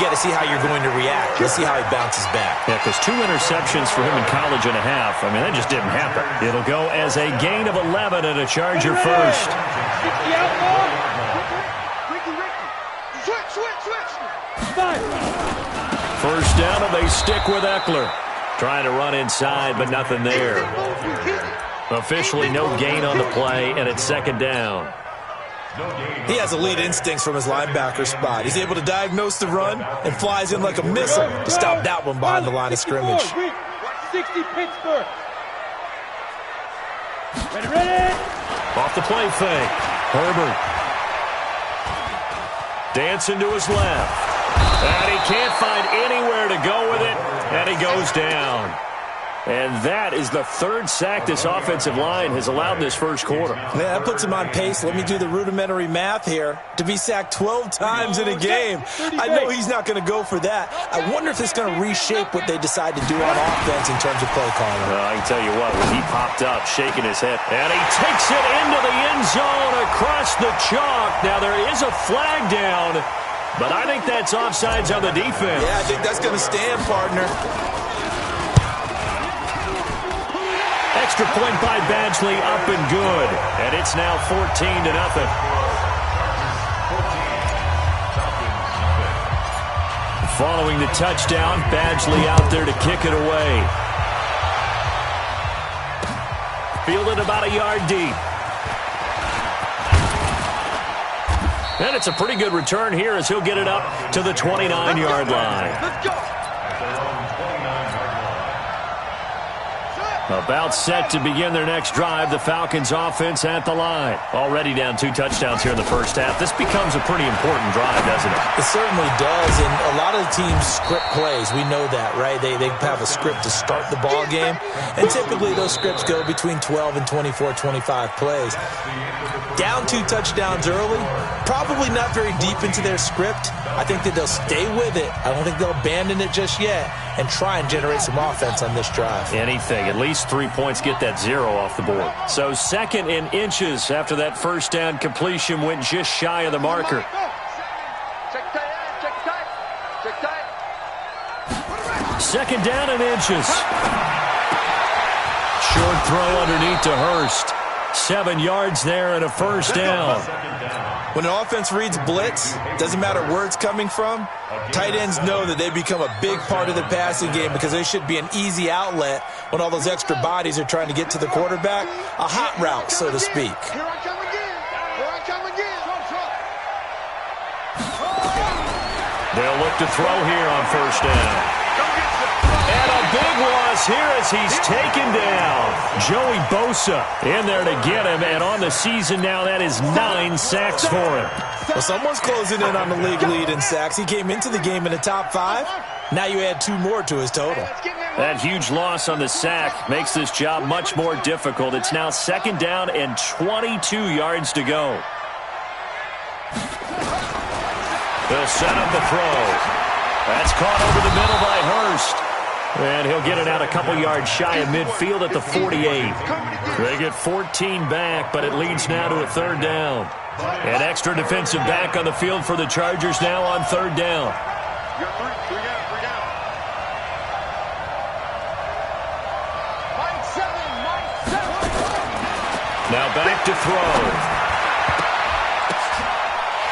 got to see how you're going to react. Let's see how he bounces back. Yeah, because 2 interceptions for him in college and a half. I mean, that just didn't happen. It'll go as a gain of 11 and a Charger first. First down, and they stick with Eckler. Trying to run inside, but nothing there. Officially no gain on the play, and it's second down. He has elite instincts from his linebacker spot. He's able to diagnose the run and flies in like a missile to stop that one behind the line of scrimmage. 60 Pittsburgh. Ready. Off the play fake. Herbert. Dancing to his left. And he can't find anywhere to go with it, and he goes down. And that is the third sack this offensive line has allowed in this first quarter. Yeah, that puts him on pace. Let me do the rudimentary math here. To be sacked 12 times in a game. I know he's not going to go for that. I wonder if it's going to reshape what they decide to do on offense in terms of play calling. I can tell you what, when he popped up, shaking his head, and he takes it into the end zone across the chalk. Now, there is a flag down, but I think that's offsides on the defense. Yeah, I think that's going to stand, partner. Extra point by Badgley, up and good. And it's now 14-0. Following the touchdown, Badgley out there to kick it away. Fielded about a yard deep. And it's a pretty good return here as he'll get it up to the 29-yard line. Let's go. About set to begin their next drive, the Falcons offense at the line. Already down 2 touchdowns here in the first half. This becomes a pretty important drive, doesn't it? It certainly does, and a lot of the teams script plays. We know that, right? They have a script to start the ball game, and typically those scripts go between 12 and 24, 25 plays. Down 2 touchdowns early, probably not very deep into their script. I think that they'll stay with it. I don't think they'll abandon it just yet and try and generate some offense on this drive. Anything. At least 3 points, get that 0 off the board. So 2nd and inches after that first down completion went just shy of the marker. Second down and inches. Short throw underneath to Hurst. 7 yards there and a first down. When an offense reads blitz, doesn't matter where it's coming from, tight ends know that they become a big part of the passing game because they should be an easy outlet when all those extra bodies are trying to get to the quarterback. A hot route, so to speak. Here I come again. Here I come again. They'll look to throw here on first down. And a big loss here as he's taken down. Joey Bosa in there to get him, and on the season now, that is 9 sacks for him. Well, someone's closing in on the league lead in sacks. He came into the game in the top 5. Now you add 2 more to his total. That huge loss on the sack makes this job much more difficult. It's now 2nd down and 22 yards to go. They'll set up the throw. That's caught over the middle by Hurst. And he'll get it out a couple yards shy of midfield at the 48. They get 14 back, but it leads now to a 3rd down. An extra defensive back on the field for the Chargers now on 3rd down. Now back to throw.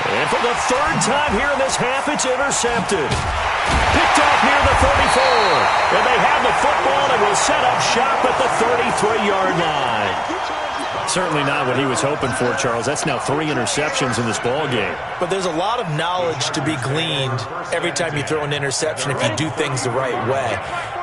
And for the 3rd time here in this half, it's intercepted. Picked off near the 34. And they have the football and will set up shop at the 33-yard line. Certainly not what he was hoping for, Charles. That's now 3 interceptions in this ball game. But there's a lot of knowledge to be gleaned every time you throw an interception if you do things the right way.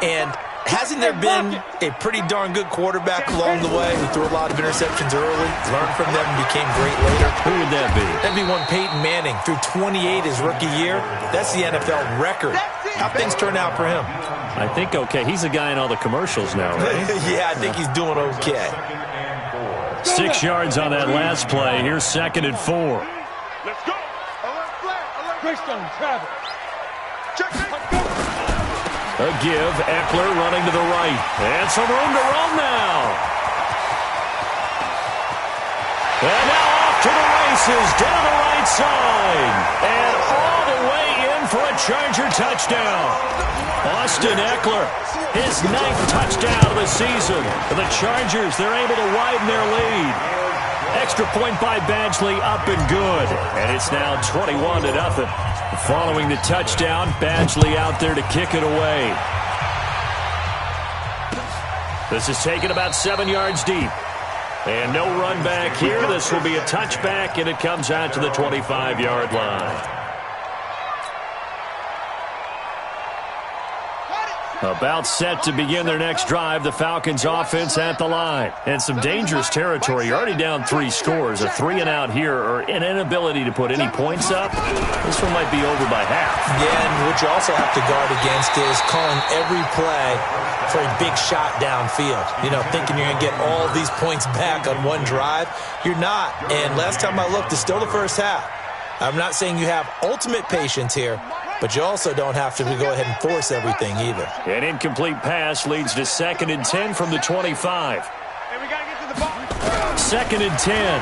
And hasn't there been a pretty darn good quarterback along the way who threw a lot of interceptions early, learned from them, and became great later? Who would that be? That'd be one Peyton Manning. Threw 28 his rookie year. That's the NFL record. How things turn out for him? I think okay. He's a guy in all the commercials now, right? Yeah, I think he's doing okay. 6 yards on that last play. Here's 2nd and 4. Let's go. Alert flat. Alert Greystone, travel. Check it. A give. Eckler running to the right. And some room to run now. And now off to the races down the right side. And all the way in for a Charger touchdown. Austin Eckler, his 9th touchdown of the season. The Chargers, they're able to widen their lead. Extra point by Badgley, up and good. And it's now 21-0. Following the touchdown, Badgley out there to kick it away. This is taken about 7 yards deep. And no run back here. This will be a touchback, and it comes out to the 25-yard line. About set to begin their next drive. The Falcons offense at the line. And some dangerous territory. You're already down 3 scores. A 3-and-out here, or an inability to put any points up. This one might be over by half. Yeah, and what you also have to guard against is calling every play for a big shot downfield. You know, thinking you're going to get all these points back on one drive. You're not. And last time I looked, it's still the first half. I'm not saying you have ultimate patience here, but you also don't have to go ahead and force everything either. An incomplete pass leads to 2nd and 10 from the 25. Hey, we got to get to the ball. 2nd and 10.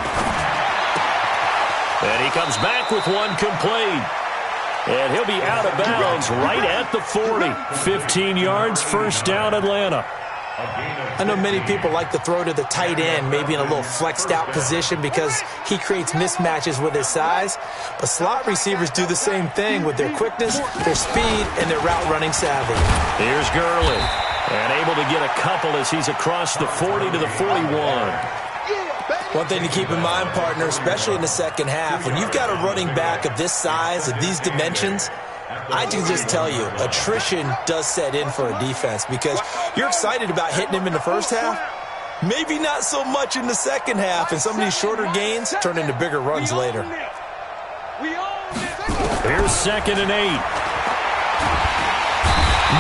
And he comes back with one complete. And he'll be out of bounds right at the 40. 15 yards, first down, Atlanta. I know many people like to throw to the tight end, maybe in a little flexed out position because he creates mismatches with his size. But slot receivers do the same thing with their quickness, their speed, and their route running savvy. Here's Gurley. And able to get a couple as he's across the 40 to the 41. One thing to keep in mind, partner, especially in the second half, when you've got a running back of this size, of these dimensions, I can just tell you, attrition does set in for a defense because you're excited about hitting him in the first half. Maybe not so much in the second half, and some of these shorter gains turn into bigger runs later. Here's 2nd and 8.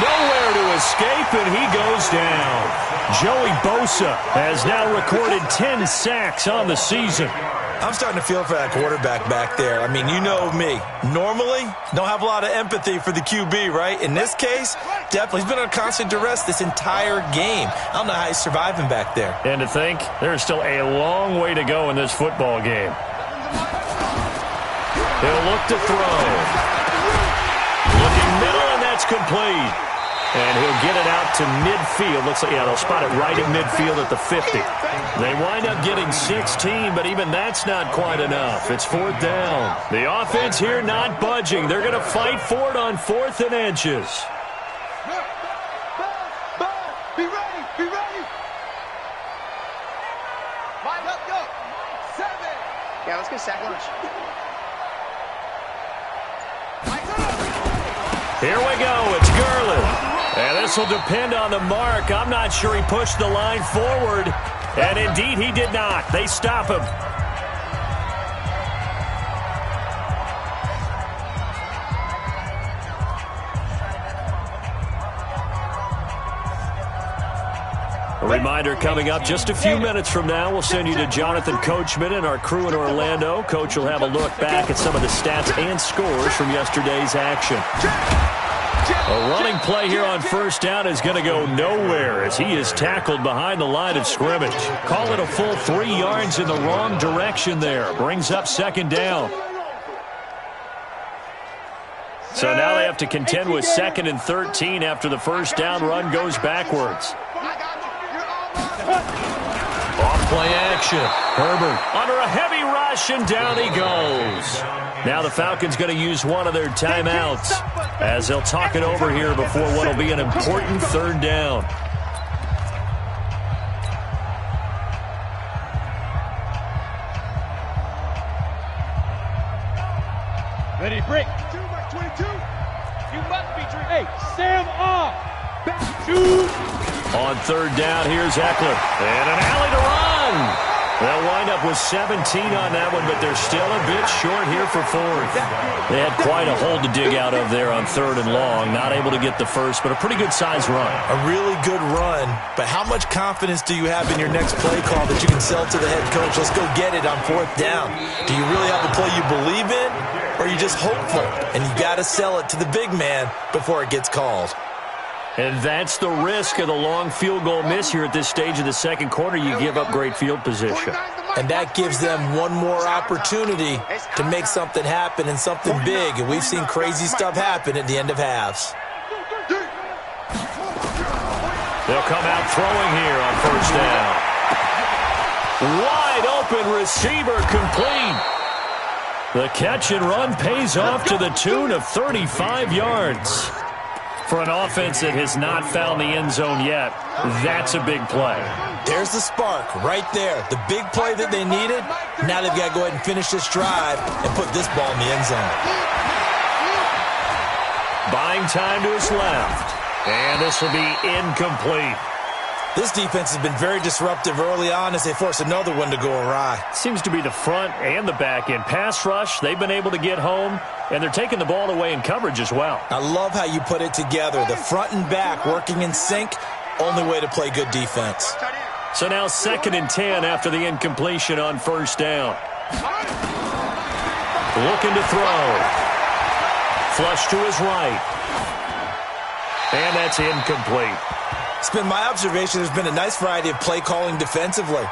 Nowhere to escape, and he goes down. Joey Bosa has now recorded 10 sacks on the season. I'm starting to feel for that quarterback back there. I mean, you know me. Normally, don't have a lot of empathy for the QB, right? In this case, definitely. He's been under constant duress this entire game. I don't know how he's surviving back there. And to think, there's still a long way to go in this football game. He'll look to throw. Looking middle, and that's complete. And he'll get it out to midfield. Looks like, yeah, they'll spot it right at midfield at the 50. They wind up getting 16, but even that's not quite enough. It's 4th down. The offense here not budging. They're going to fight for it on 4th and inches. Be ready, be ready. Line up, go. 7. Yeah, let's get sack lunch. Here we go. It's Gurley. And this will depend on the mark. I'm not sure he pushed the line forward. And indeed, he did not. They stop him. A reminder coming up just a few minutes from now, we'll send you to Jonathan Coachman and our crew in Orlando. Coach will have a look back at some of the stats and scores from yesterday's action. A running play here on first down is going to go nowhere as he is tackled behind the line of scrimmage. Call it a full 3 yards in the wrong direction there. Brings up 2nd down. So now they have to contend with 2nd and 13 after the first down run goes backwards. Off play action. Herbert under a heavy rush, and down he goes. Now the Falcons going to use one of their timeouts as they'll talk it over here before what will be an important 3rd down. Ready, break. 22. You must be true. Hey, Sam off. Back to. On 3rd down, here's Eckler. And an alley to run. They'll wind up with 17 on that one, but they're still a bit short here for 4th. They had quite a hole to dig out of there on 3rd and long. Not able to get the first, but a pretty good size run. A really good run, but how much confidence do you have in your next play call that you can sell to the head coach? Let's go get it on 4th down. Do you really have a play you believe in, or are you just hopeful? And you got to sell it to the big man before it gets called. And that's the risk of the long field goal miss here at this stage of the second quarter. You give up great field position. And that gives them one more opportunity to make something happen and something big. And we've seen crazy stuff happen at the end of halves. They'll come out throwing here on first down. Wide open receiver complete. The catch and run pays off to the tune of 35 yards. For an offense that has not found the end zone yet, that's a big play. There's the spark right there. The big play that they needed. Now they've got to go ahead and finish this drive and put this ball in the end zone. Buying time to his left. And this will be incomplete. This defense has been very disruptive early on as they force another one to go awry. Seems to be the front and the back end. Pass rush, they've been able to get home, and they're taking the ball away in coverage as well. I love how you put it together. The front and back working in sync, only way to play good defense. So now 2nd and 10 after the incompletion on first down. Looking to throw. Flush to his right. And that's incomplete. It's been my observation there's been a nice variety of play calling defensively.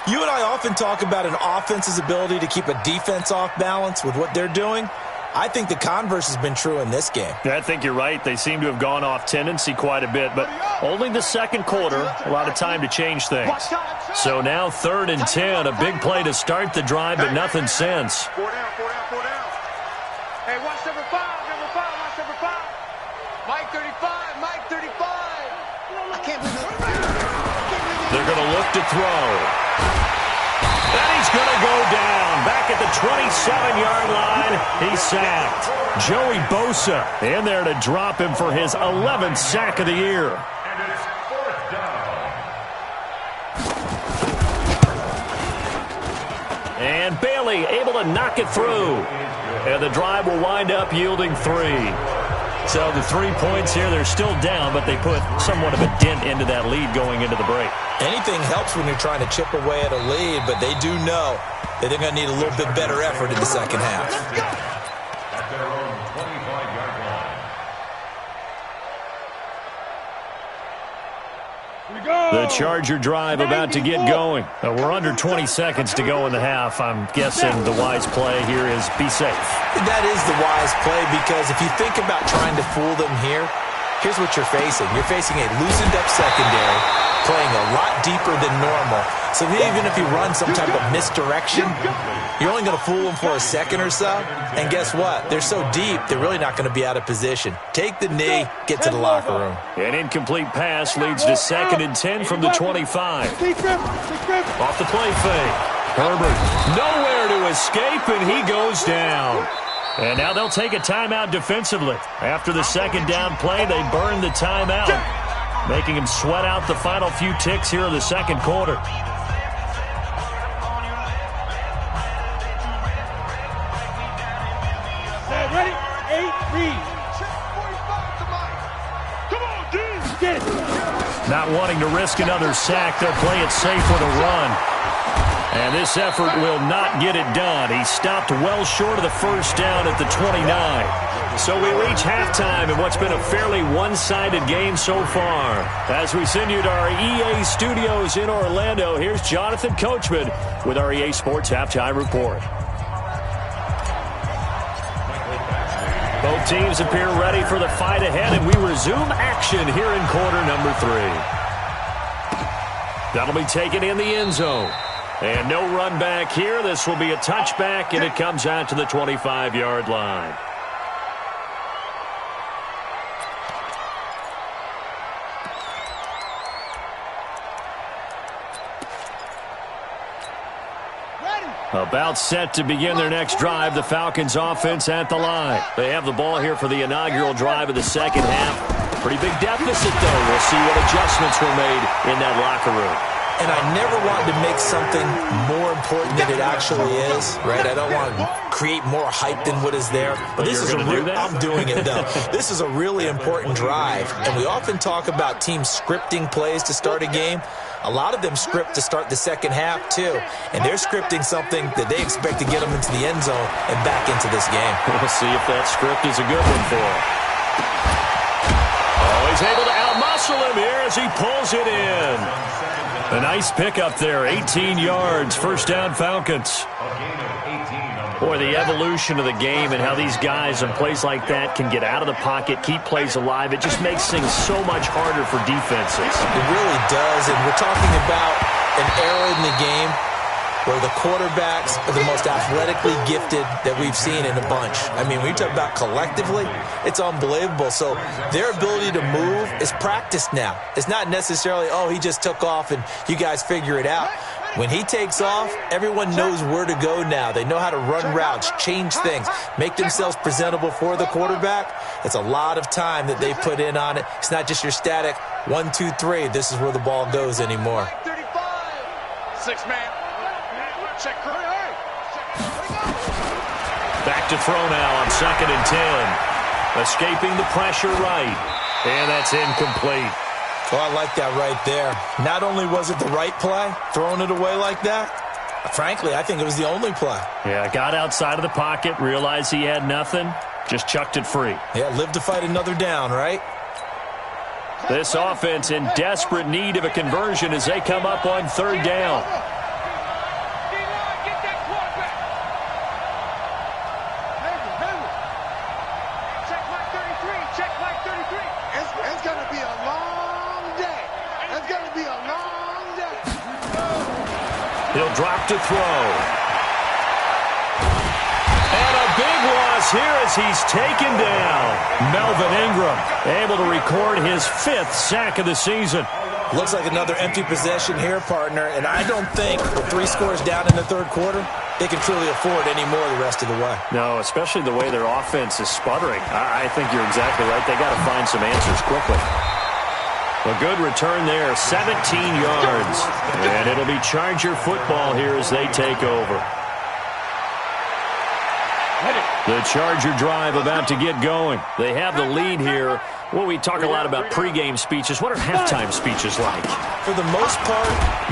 You and I often talk about an offense's ability to keep a defense off balance with what they're doing. I think the converse has been true in this game. I think you're right. They seem to have gone off tendency quite a bit, but only the second quarter, a lot of time to change things. So now 3rd and 10, a big play to start the drive, but nothing since. 4 down. Hey, watch number 5, watch number 5. Mike 35, Mike 35. I can't believe it. They're going to look to throw. And he's going to go down. Back at the 27-yard line, he's sacked. Joey Bosa in there to drop him for his 11th sack of the year. And Bailey able to knock it through. And the drive will wind up yielding 3. So the 3 points here, they're still down, but they put somewhat of a dent into that lead going into the break. Anything helps when you're trying to chip away at a lead, but they do know that they're going to need a little bit better effort in the second half. The Charger drive about to get going. We're under 20 seconds to go in the half. I'm guessing the wise play here is be safe. That is the wise play because if you think about trying to fool them here, here's what you're facing. You're facing a loosened up secondary, playing a lot deeper than normal. So even if you run some type of misdirection, you're only going to fool them for a second or so. And guess what? They're so deep, they're really not going to be out of position. Take the knee, get to the locker room. An incomplete pass leads to 2nd and 10 from the 25. Off the play fake. Herbert nowhere to escape, and he goes down. And now they'll take a timeout defensively. After the 2nd down play, they burn the timeout, making him sweat out the final few ticks here in the 2nd quarter. Ready? 8, read. Come on, dude. Get it. Not wanting to risk another sack, they'll play it safe with a run. And this effort will not get it done. He stopped well short of the first down at the 29. So we reach halftime in what's been a fairly one-sided game so far. As we send you to our EA studios in Orlando, here's Jonathan Coachman with our EA Sports Halftime Report. Both teams appear ready for the fight ahead, and we resume action here in quarter number 3. That'll be taken in the end zone. And no run back here. This will be a touchback, and it comes out to the 25-yard line. About set to begin their next drive, the Falcons offense at the line. They have the ball here for the inaugural drive of the second half. Pretty big deficit, though. We'll see what adjustments were made in that locker room. And I never wanted to make something more important than it actually is, right? I don't want to create more hype than what is there. But this is I'm doing it, though. This is a really important drive. And we often talk about teams scripting plays to start a game. A lot of them script to start the second half, too. And they're scripting something that they expect to get them into the end zone and back into this game. We'll see if that script is a good one for him. Oh, he's able to outmuscle him here as he pulls it in. A nice pickup there, 18 yards, first down Falcons. Boy, the evolution of the game and how these guys in plays like that can get out of the pocket, keep plays alive, it just makes things so much harder for defenses. It really does, and we're talking about an era in the game where the quarterbacks are the most athletically gifted that we've seen in a bunch. I mean, when you talk about collectively, it's unbelievable. So their ability to move is practiced now. It's not necessarily, oh, he just took off and you guys figure it out. When he takes off, everyone knows where to go now. They know how to run routes, change things, make themselves presentable for the quarterback. It's a lot of time that they put in on it. It's not just your static 1, 2, 3. This is where the ball goes anymore. 6-man. Check. Back to throw now on 2nd and 10. Escaping the pressure right. And that's incomplete. Well, I like that right there. Not only was it the right play, throwing it away like that, frankly, I think it was the only play. Yeah, got outside of the pocket, realized he had nothing, just chucked it free. Yeah, live to fight another down, right? This offense in desperate need of a conversion as they come up on 3rd down. He'll drop to throw. And a big loss here as he's taken down. Melvin Ingram able to record his 5th sack of the season. Looks like another empty possession here, partner, and I don't think with 3 scores down in the 3rd quarter, they can truly afford any more the rest of the way. No, especially the way their offense is sputtering. I think you're exactly right. They got to find some answers quickly. A good return there, 17 yards. And it'll be Charger football here as they take over. The Charger drive about to get going. They have the lead here. Well, we talk a lot about pregame speeches. What are halftime speeches like? For the most part,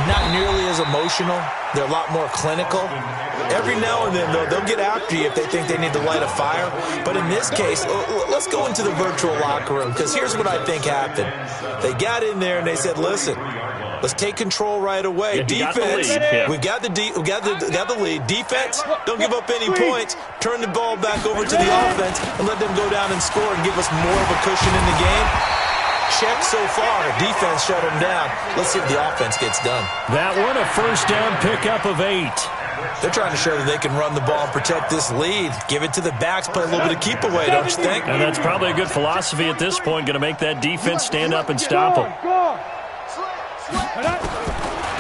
not nearly as emotional. They're a lot more clinical. Every now and then, though, they'll get after you if they think they need to light a fire. But in this case, let's go into the virtual locker room, because here's what I think happened. They got in there and they said, listen, let's take control right away. Yeah, defense, we got the lead. Defense, don't give up any points. Turn the ball back over to the offense and let them go down and score and give us more of a cushion in the game. Check so far. Defense shut them down. Let's see if the offense gets done. That one, a first down pickup of 8. They're trying to show that they can run the ball and protect this lead. Give it to the backs, play a little bit of keep away, don't you think? And that's probably a good philosophy at this point, going to make that defense stand up and stop them.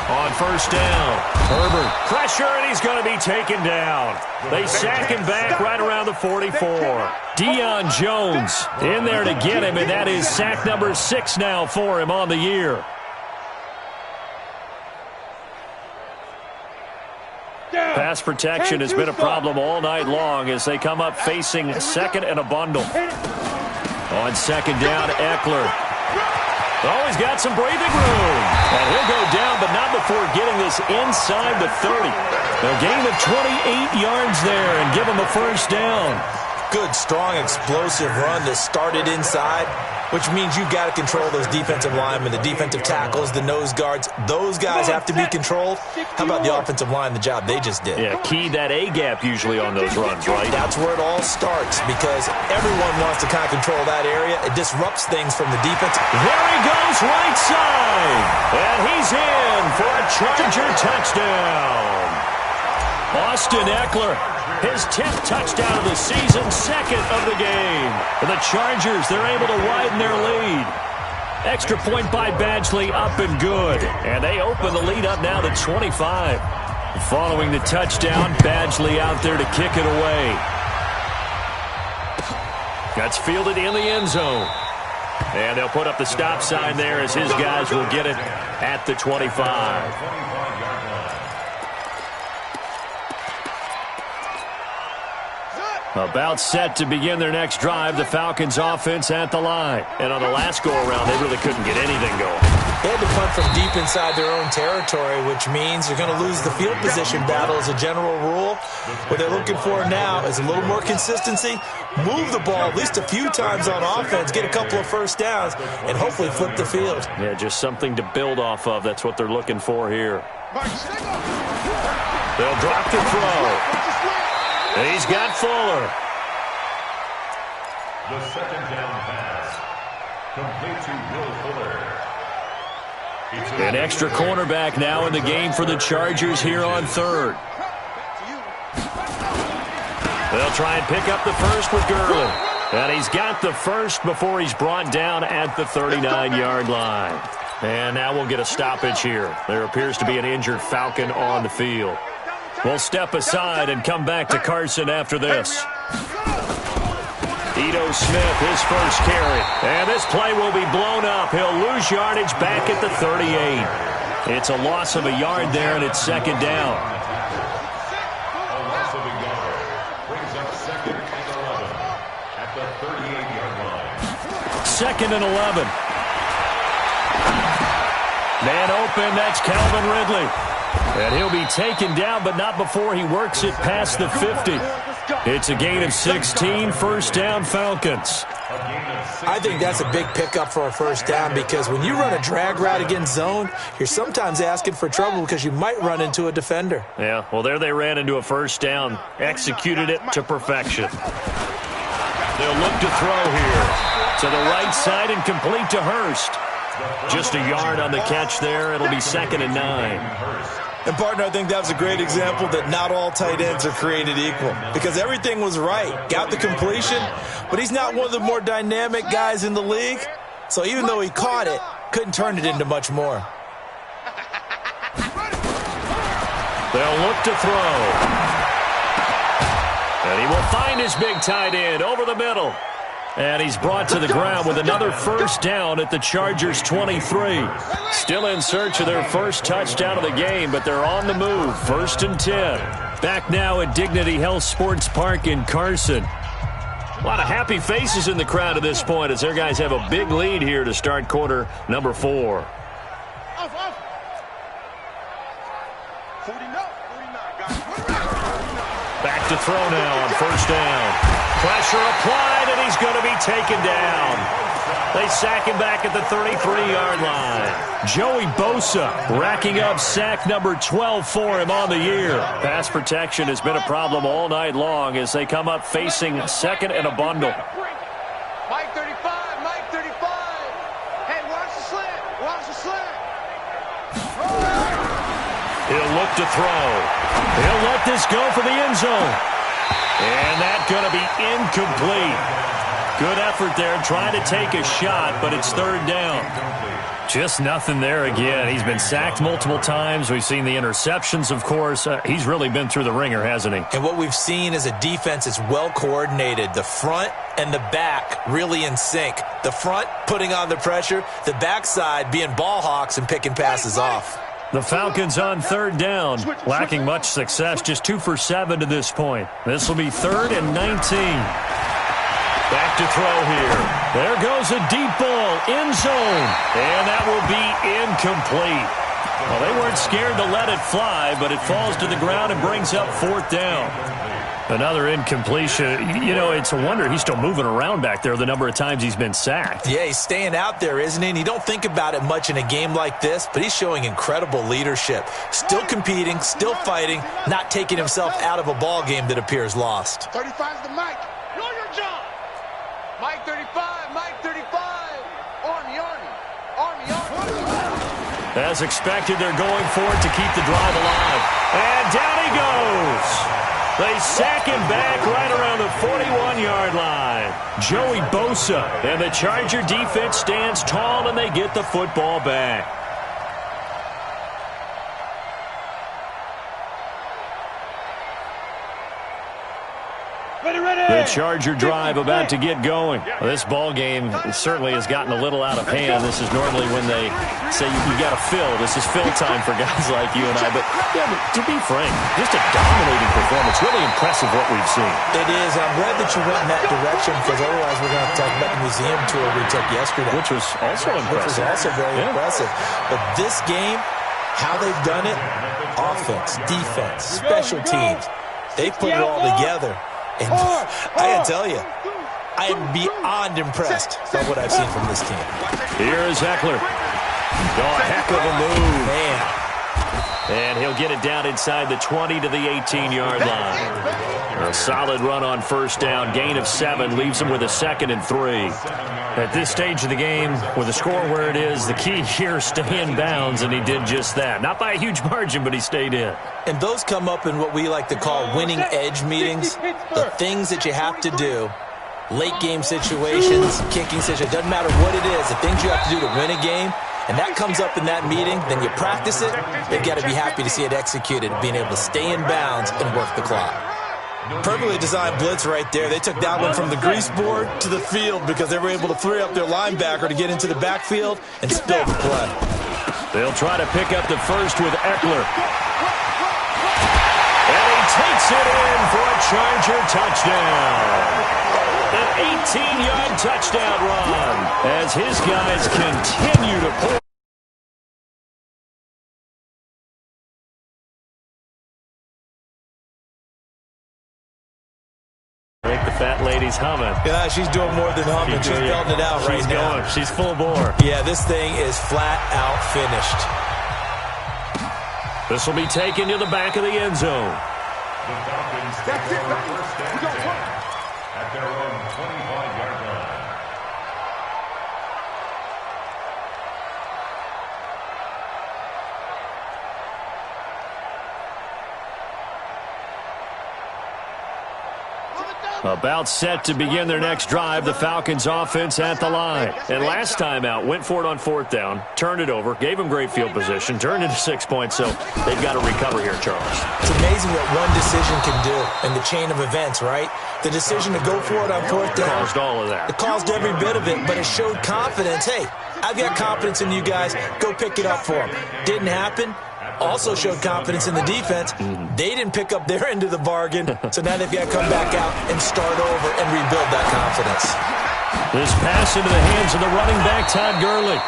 On first down, Herbert, pressure, and he's going to be taken down. They sack him back right around the 44. Deion Jones in there to get him, and that is sack number 6 now for him on the year. Pass protection has been a problem all night long as they come up facing 2nd and a bundle. On 2nd down, Eckler. Oh, he's got some breathing room. And he'll go down, but not before getting this inside the 30. A gain of 28 yards there and give him a first down. Good, strong, explosive run that started inside, which means you've got to control those defensive linemen, the defensive tackles, the nose guards. Those guys have to be controlled. How about the offensive line, the job they just did? Yeah, key that A-gap usually on those runs, right? That's where it all starts because everyone wants to kind of control that area. It disrupts things from the defense. There he goes, right side. And he's in for a Charger touchdown. Austin Eckler, his 10th touchdown of the season, 2nd of the game. For the Chargers, they're able to widen their lead. Extra point by Badgley, up and good. And they open the lead up now to 25. Following the touchdown, Badgley out there to kick it away. That's fielded in the end zone. And they'll put up the stop sign there as his guys will get it at the 25. About set to begin their next drive, the Falcons offense at the line. And on the last go-around, they really couldn't get anything going. They had to punt from deep inside their own territory, which means you're going to lose the field position battle as a general rule. What they're looking for now is a little more consistency, move the ball at least a few times on offense, get a couple of first downs, and hopefully flip the field. Yeah, just something to build off of. That's what they're looking for here. They'll drop the throw. He's got Fuller. The second down pass. Complete to Will Fuller. An extra cornerback now in the game for the Chargers here on third. They'll try and pick up the first with Gurley. And he's got the first before he's brought down at the 39-yard line. And now we'll get a stoppage here. There appears to be an injured Falcon on the field. We'll step aside and come back to Carson after this. Ito Smith, his first carry. And this play will be blown up. He'll lose yardage back at the 38. It's a loss of a yard there, and it's second down. A loss of a yard brings up second and 11 at the 38-yard line. Second and 11. Man open, that's Calvin Ridley. And he'll be taken down, but not before he works it past the 50. It's a gain of 16, first down Falcons. I think that's a big pickup for a first down because when you run a drag route against zone, you're sometimes asking for trouble because you might run into a defender. Yeah, well, there they ran into a first down, executed it to perfection. They'll look to throw here. To the right side and complete to Hurst. Just a yard on the catch there. It'll be second and 9. And, partner, I think that was a great example that not all tight ends are created equal because everything was right. Got the completion, but he's not one of the more dynamic guys in the league. So even though he caught it, couldn't turn it into much more. They'll look to throw. And he will find his big tight end over the middle. And he's brought to the ground with another first down at the Chargers' 23. Still in search of their first touchdown of the game, but they're on the move. First and 10. Back now at Dignity Health Sports Park in Carson. A lot of happy faces in the crowd at this point as their guys have a big lead here to start quarter number 4. Back to throw now on first down. Pressure applied, and he's going to be taken down. They sack him back at the 33-yard line. Joey Bosa racking up sack number 12 for him on the year. Pass protection has been a problem all night long as they come up facing second and a bundle. Mike 35, Mike 35. Hey, watch the slant, watch the slant. He'll look to throw. He'll let this go for the end zone. And that's going to be incomplete. Good effort there trying to take a shot, but it's third down. Just nothing there again. He's been sacked multiple times. We've seen the interceptions, of course. He's really been through the ringer, hasn't he? And what we've seen is a defense that's well coordinated. The front and the back really in sync. The front putting on the pressure, the backside being ball hawks and picking passes off. The Falcons on third down, lacking much success, just 2 for 7 to this point. This will be third and 19. Back to throw here. There goes a deep ball, end zone, and that will be incomplete. Well, they weren't scared to let it fly, but it falls to the ground and brings up fourth down. Another incompletion. You know, it's a wonder he's still moving around back there the number of times he's been sacked. Yeah, he's staying out there, isn't he? And you don't think about it much in a game like this, but he's showing incredible leadership. Still competing, still fighting, not taking himself out of a ball game that appears lost. 35's the Mike. Know your job. Mike 35, Mike 35. Army, Army, Army, Army. As expected, they're going for it to keep the drive alive. And down he goes. They sack him back right around the 41-yard line. Joey Bosa and the Charger defense stands tall, and they get the football back. The Charger drive about to get going. Well, this ball game certainly has gotten a little out of hand. This is normally when they say you got to fill. This is fill time for guys like you and I. But to be frank, just a dominating performance. Really impressive what we've seen. It is. I'm glad that you went in that direction, because otherwise we're going to have to talk about the museum tour we took yesterday. Which was also impressive. Which was also very impressive. But this game, how they've done it, offense, defense, special teams, they put it all together. And I got to tell you, I am beyond impressed by what I've seen from this team. Here's Eckler. Oh, heck of a move. Man. And he'll get it down inside the 20 to the 18-yard line. A solid run on first down. Gain of 7 leaves him with a 2nd and 3. At this stage of the game, with the score where it is, the key here is stay in bounds, and he did just that. Not by a huge margin, but he stayed in. And those come up in what we like to call winning edge meetings. The things that you have to do, late game situations, kicking situations, doesn't matter what it is, the things you have to do to win a game, and that comes up in that meeting, then you practice it, you've got to be happy to see it executed, being able to stay in bounds and work the clock. Perfectly designed blitz right there. They took that one from the grease board to the field because they were able to free up their linebacker to get into the backfield and spill the play. They'll try to pick up the first with Eckler. And he takes it in for a Charger touchdown. An 18-yard touchdown run as his guys continue to pull. I think the fat lady's humming. Yeah, she's doing more than humming. She's belting it out right now. She's full bore. Yeah, this thing is flat out finished. This will be taken to the back of the end zone. The Falcons take over first and 10 at their own 25-yard line. About set to begin their next drive, the Falcons offense at the line. And last time out, went for it on 4th down, turned it over, gave them great field position, turned into 6 points, so they've got to recover here, Charles. It's amazing what one decision can do in the chain of events, right? The decision to go for it on 4th down. Caused all of that. It caused every bit of it, but it showed confidence. Hey, I've got confidence in you guys. Go pick it up for them. Didn't happen. Also showed confidence in the defense. They didn't pick up their end of the bargain, so now they've got to come back out and start over and rebuild that confidence. This pass into the hands of the running back, Todd Gurley.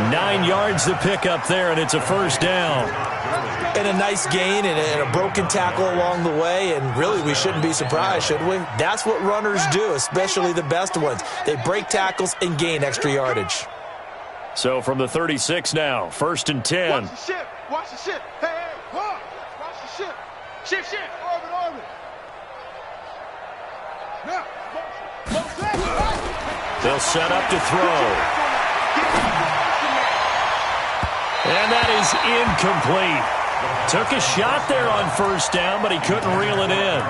9 yards to pick up there, and it's a first down. And a nice gain and a broken tackle along the way, and really we shouldn't be surprised, should we? That's what runners do, especially the best ones. They break tackles and gain extra yardage. So from the 36 now, 1st and 10. Watch the ship. Watch the ship. Hey, hey, watch the ship. Ship. Orbit. Now, they'll set up to throw. And that is incomplete. Took a shot there on 1st down, but he couldn't reel it in.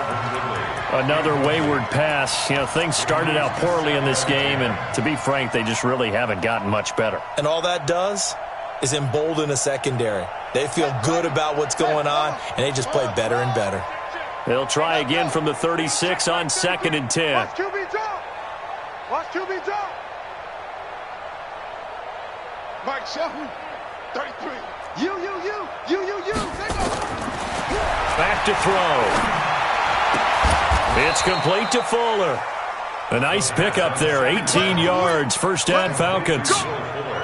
Another wayward pass. You know, things started out poorly in this game, and to be frank, they just really haven't gotten much better. And all that does is embolden a secondary. They feel good about what's going on, and they just play better and better. They'll try again from the 36 on 2nd and 10. Watch QB drop. Mike Shelton, 33. You. Back to throw. It's complete to Fuller. A nice pickup there, 18 yards, 1st down Falcons.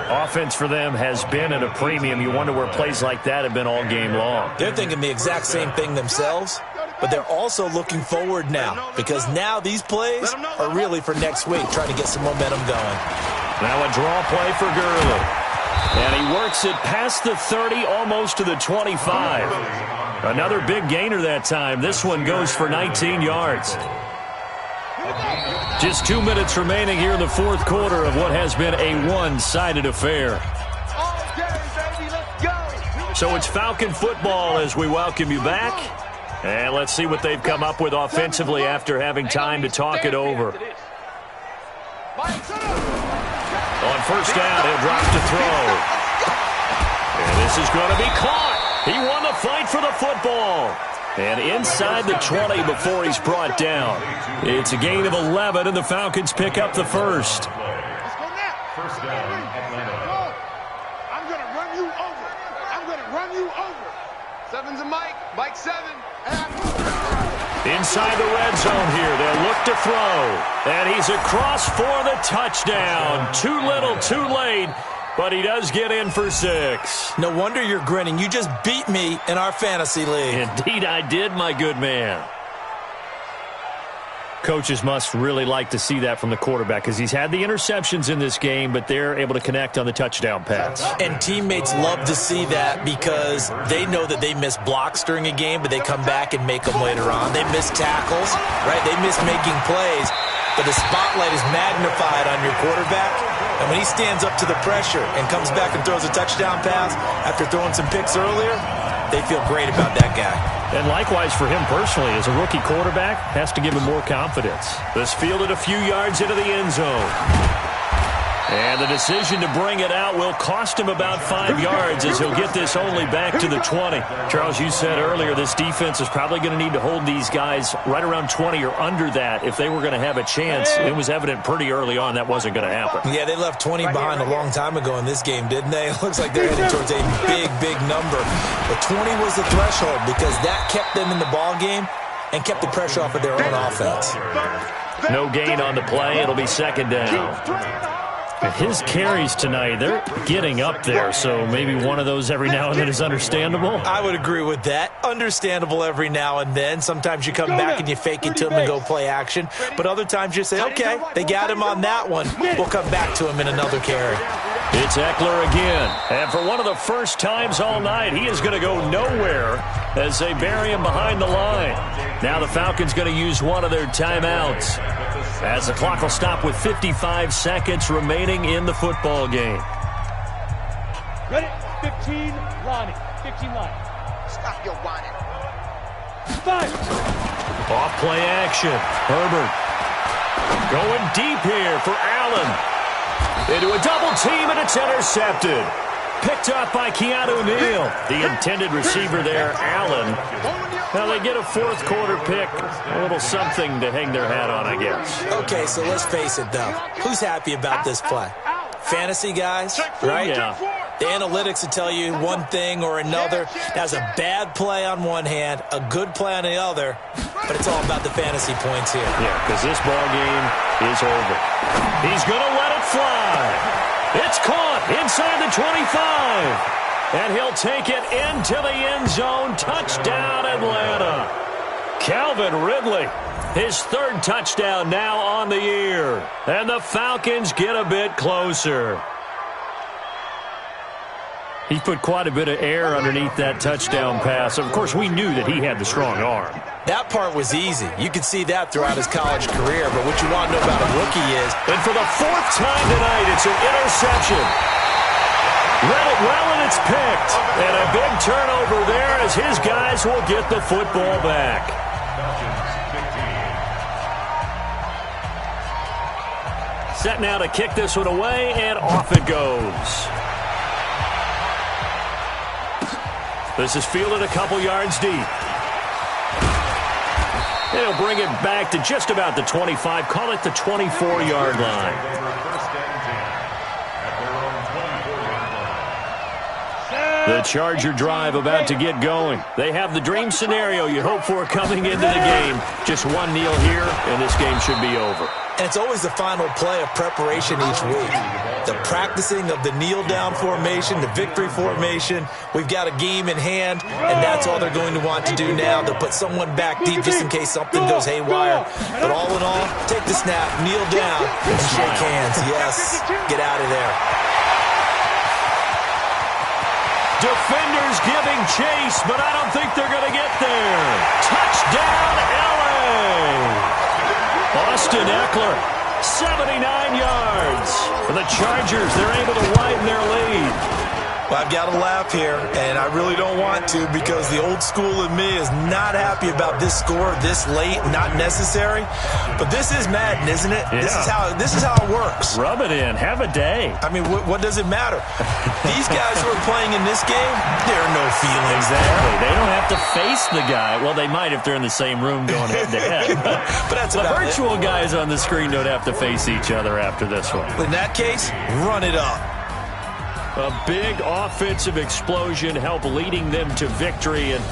Offense for them has been at a premium. You wonder where plays like that have been all game long. They're thinking the exact same thing themselves, but they're also looking forward now, because now these plays are really for next week, trying to get some momentum going. Now a draw play for Gurley. And he works it past the 30, almost to the 25. Another big gainer that time. This one goes for 19 yards. Just 2 minutes remaining here in the 4th quarter of what has been a one-sided affair. So it's Falcon football as we welcome you back. And let's see what they've come up with offensively after having time to talk it over. On 1st down, he'll drop to throw. And this is going to be caught. He won the fight for the football. And inside the 20 before he's brought down. It's a gain of 11, and the Falcons pick up the first. Let's go now. First down, Atlanta. I'm going to run you over. I'm going to run you over. Seven's a Mike. Mike 7. Inside the red zone here, they'll look to throw. And he's across for the touchdown. Too little, too late. But he does get in for 6. No wonder you're grinning. You just beat me in our fantasy league. Indeed I did, my good man. Coaches must really like to see that from the quarterback because he's had the interceptions in this game, but they're able to connect on the touchdown pass. And teammates love to see that because they know that they miss blocks during a game, but they come back and make them later on. They miss tackles, right? They miss making plays, but the spotlight is magnified on your quarterback. And when he stands up to the pressure and comes back and throws a touchdown pass after throwing some picks earlier, they feel great about that guy. And likewise for him personally, as a rookie quarterback, has to give him more confidence. This fielded a few yards into the end zone. And the decision to bring it out will cost him about 5 yards as he'll get this only back to the 20. Charles, you said earlier this defense is probably going to need to hold these guys right around 20 or under that if they were going to have a chance. It was evident pretty early on that wasn't going to happen. Yeah, they left 20 behind a long time ago in this game, didn't they? It looks like they're headed towards a big, big number. But 20 was the threshold because that kept them in the ball game and kept the pressure off of their own offense. No gain on the play. It'll be second down. His carries tonight, they're getting up there, so maybe one of those every now and then is understandable. I would agree with that. Understandable every now and then. Sometimes you come back and you fake it to him and go play action. But other times you say, okay, they got him on that one. We'll come back to him in another carry. It's Eckler again. And for one of the first times all night, he is going to go nowhere as they bury him behind the line. Now the Falcons going to use one of their timeouts as the clock will stop with 55 seconds remaining in the football game. Ready? 15, Lonnie. 15, Lonnie. Stop your whining. 5. Off play action. Herbert going deep here for Allen. Into a double team, and it's intercepted. Picked up by Keanu Neal. The intended receiver there, Allen. Now they get a fourth quarter pick. A little something to hang their hat on, I guess. Okay, so let's face it, though. Who's happy about this play? Fantasy guys, right? Yeah. The analytics will tell you one thing or another. That's a bad play on one hand, a good play on the other, but it's all about the fantasy points here. Yeah, because this ball game is over. He's going to let it fly. It's caught inside the 25. And he'll take it into the end zone. Touchdown, Atlanta. Calvin Ridley, his third touchdown now on the year. And the Falcons get a bit closer. He put quite a bit of air underneath that touchdown pass. Of course, we knew that he had the strong arm. That part was easy. You could see that throughout his college career. But what you want to know about a rookie is... And for the fourth time tonight, it's an interception. Read it well, and it's picked. And a big turnover there as his guys will get the football back. Set now to kick this one away, and off it goes. This is fielded a couple yards deep. And he'll bring it back to just about the 25. Call it the 24-yard line. The Charger drive about to get going. They have the dream scenario you hope for coming into the game. Just one kneel here, and this game should be over. And it's always the final play of preparation each week. The practicing of the kneel-down formation, the victory formation. We've got a game in hand, and that's all they're going to want to do now. They'll put someone back deep just in case something goes haywire. But all in all, take the snap, kneel down, and shake hands. Yes, get out of there. Defenders giving chase, but I don't think they're going to get there. Touchdown, L.A. Austin Eckler, 79 yards. For the Chargers, they're able to widen their lead. Well, I've got to laugh here, and I really don't want to because the old school in me is not happy about this score this late, not necessary. But this is Madden, isn't it? Yeah. This is how it works. Rub it in. Have a day. I mean, what does it matter? These guys who are playing in this game, there are no feelings Exactly. there. They don't have to face the guy. Well, they might if they're in the same room going head-to-head. But that's the about virtual it. guys on the screen don't have to face each other after this one. In that case, run it up. A big offensive explosion helped leading them to victory. And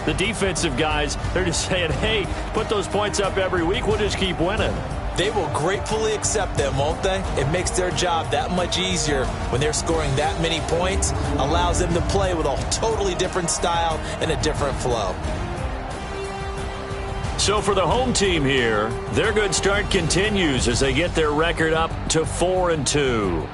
the defensive guys, they're just saying, hey, put those points up every week. We'll just keep winning. They will gratefully accept them, won't they? It makes their job that much easier when they're scoring that many points, allows them to play with a totally different style and a different flow. So for the home team here, their good start continues as they get their record up to 4-2.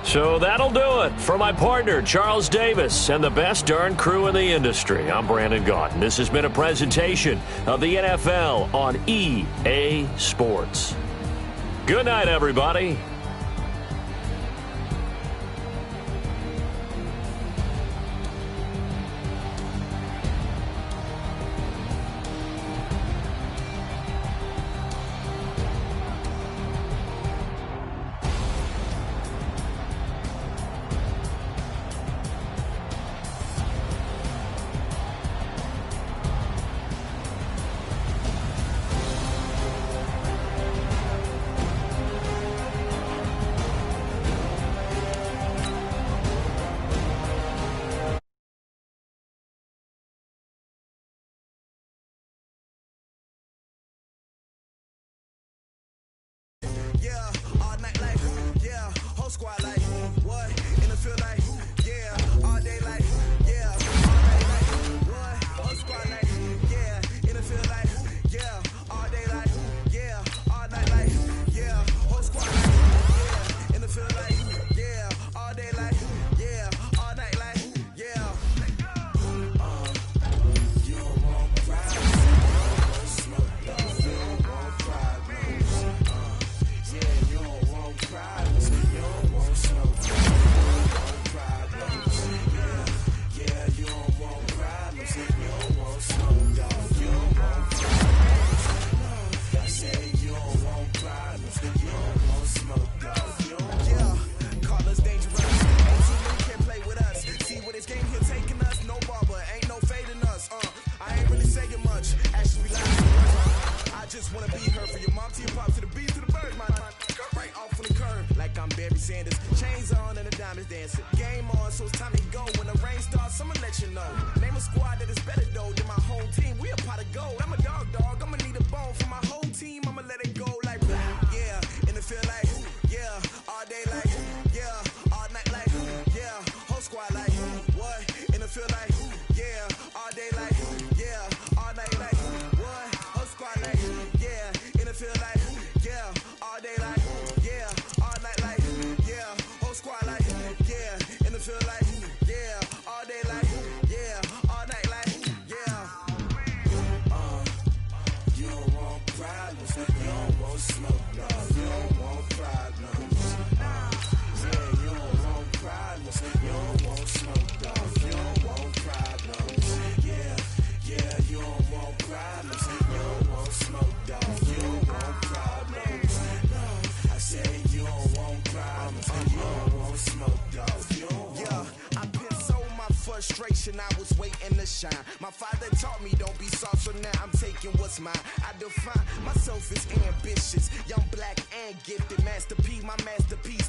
So that'll do it for my partner, Charles Davis, and the best darn crew in the industry. I'm Brandon Gaudin. This has been a presentation of the NFL on EA Sports. Good night, everybody. I was waiting to shine. My father taught me don't be soft, so now I'm taking what's mine. I define myself as ambitious, young, black, and gifted. Masterpiece, my masterpiece.